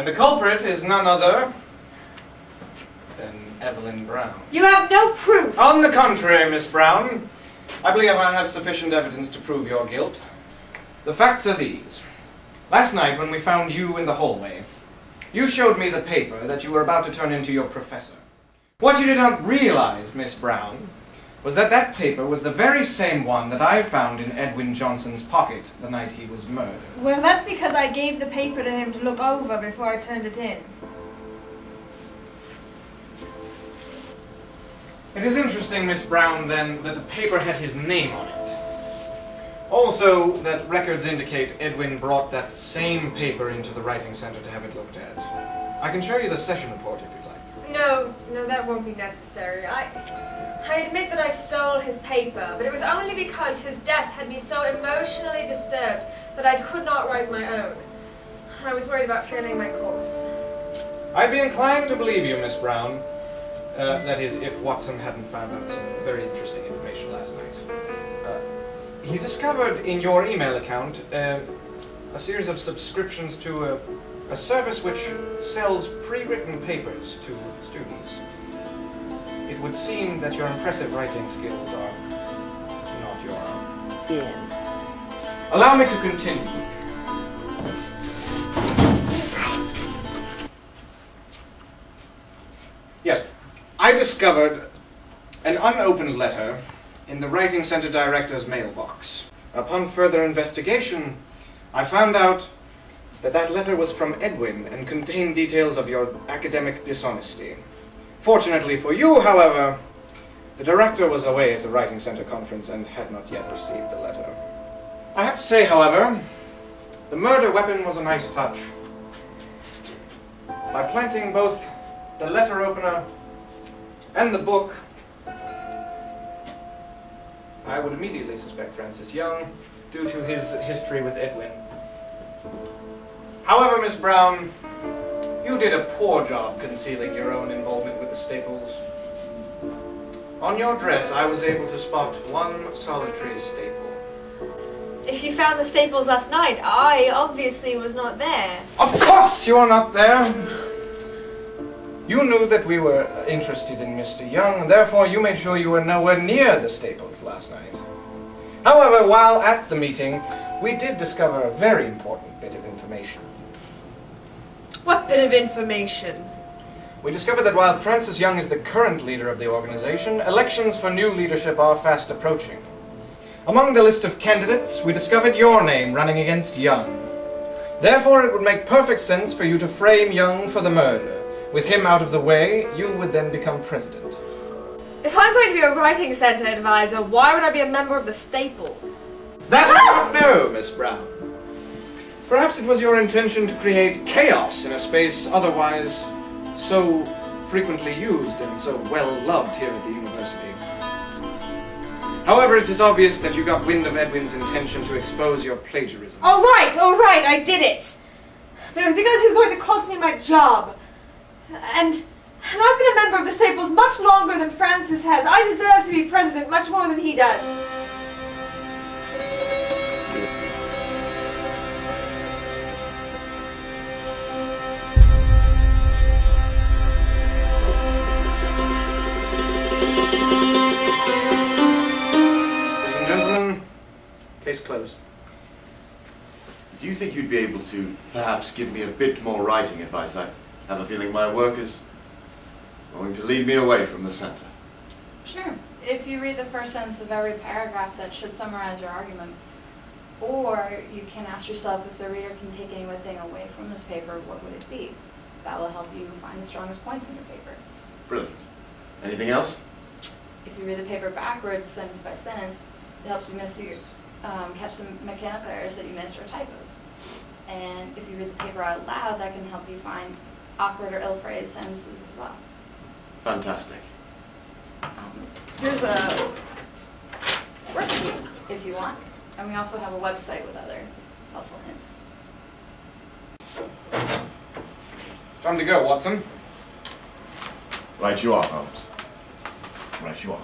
And the culprit is none other than Evelyn Brown. You have no proof! On the contrary, Miss Brown, I believe I have sufficient evidence to prove your guilt. The facts are these. Last night, when we found you in the hallway, you showed me the paper that you were about to turn into your professor. What you did not realize, Miss Brown, was that that paper was the very same one that I found in Edwin Johnson's pocket the night he was murdered. Well, that's because I gave the paper to him to look over before I turned it in. It is interesting, Miss Brown, then, that the paper had his name on it. Also, that records indicate Edwin brought that same paper into the writing center to have it looked at. I can show you the session report if you'd like. No, that won't be necessary. I admit that I stole his paper, but it was only because his death had me so emotionally disturbed that I could not write my own. I was worried about failing my course. I'd be inclined to believe you, Miss Brown. That is, if Watson hadn't found out some very interesting information last night. He discovered in your email account a series of subscriptions to a service which sells pre-written papers to students. It would seem that your impressive writing skills are not your own. Yeah. Allow me to continue. Yes, I discovered an unopened letter in the writing center director's mailbox. Upon further investigation, I found out that that letter was from Edwin and contained details of your academic dishonesty. Fortunately for you, however, the director was away at the writing center conference and had not yet received the letter. I have to say, however, the murder weapon was a nice touch. By planting both the letter opener and the book, I would immediately suspect Francis Young due to his history with Edwin. However, Miss Brown, you did a poor job concealing your own involvement with the Staples. On your dress, I was able to spot one solitary staple. If you found the Staples last night, I obviously was not there. Of course you are not there! You knew that we were interested in Mr. Young, and therefore you made sure you were nowhere near the Staples last night. However, while at the meeting, we did discover a very important bit of information. What bit of information? We discovered that while Francis Young is the current leader of the organization, elections for new leadership are fast approaching. Among the list of candidates, we discovered your name running against Young. Therefore, it would make perfect sense for you to frame Young for the murder. With him out of the way, you would then become president. If I'm going to be a writing center advisor, why would I be a member of the Staples? That I don't know, Miss Brown. Perhaps it was your intention to create chaos in a space otherwise so frequently used and so well loved here at the university. However, it is obvious that you got wind of Edwin's intention to expose your plagiarism. All right, I did it. But it was because he was going to cost me my job. And I've been a member of the Staples much longer than Francis has. I deserve to be president much more than he does. Ladies and gentlemen, case closed. Do you think you'd be able to perhaps give me a bit more writing advice? I have a feeling my work is going to lead me away from the center. Sure. If you read the first sentence of every paragraph, that should summarize your argument. Or you can ask yourself, if the reader can take anything away from this paper, what would it be? That will help you find the strongest points in your paper. Brilliant. Anything else? If you read the paper backwards, sentence by sentence, it helps you catch some mechanical errors that you missed or typos. And if you read the paper out loud, that can help you find awkward or ill-phrased sentences as well. Fantastic. Here's a worksheet if you want, and we also have a website with other helpful hints. It's time to go, Watson. Right you are, Holmes. Right you are.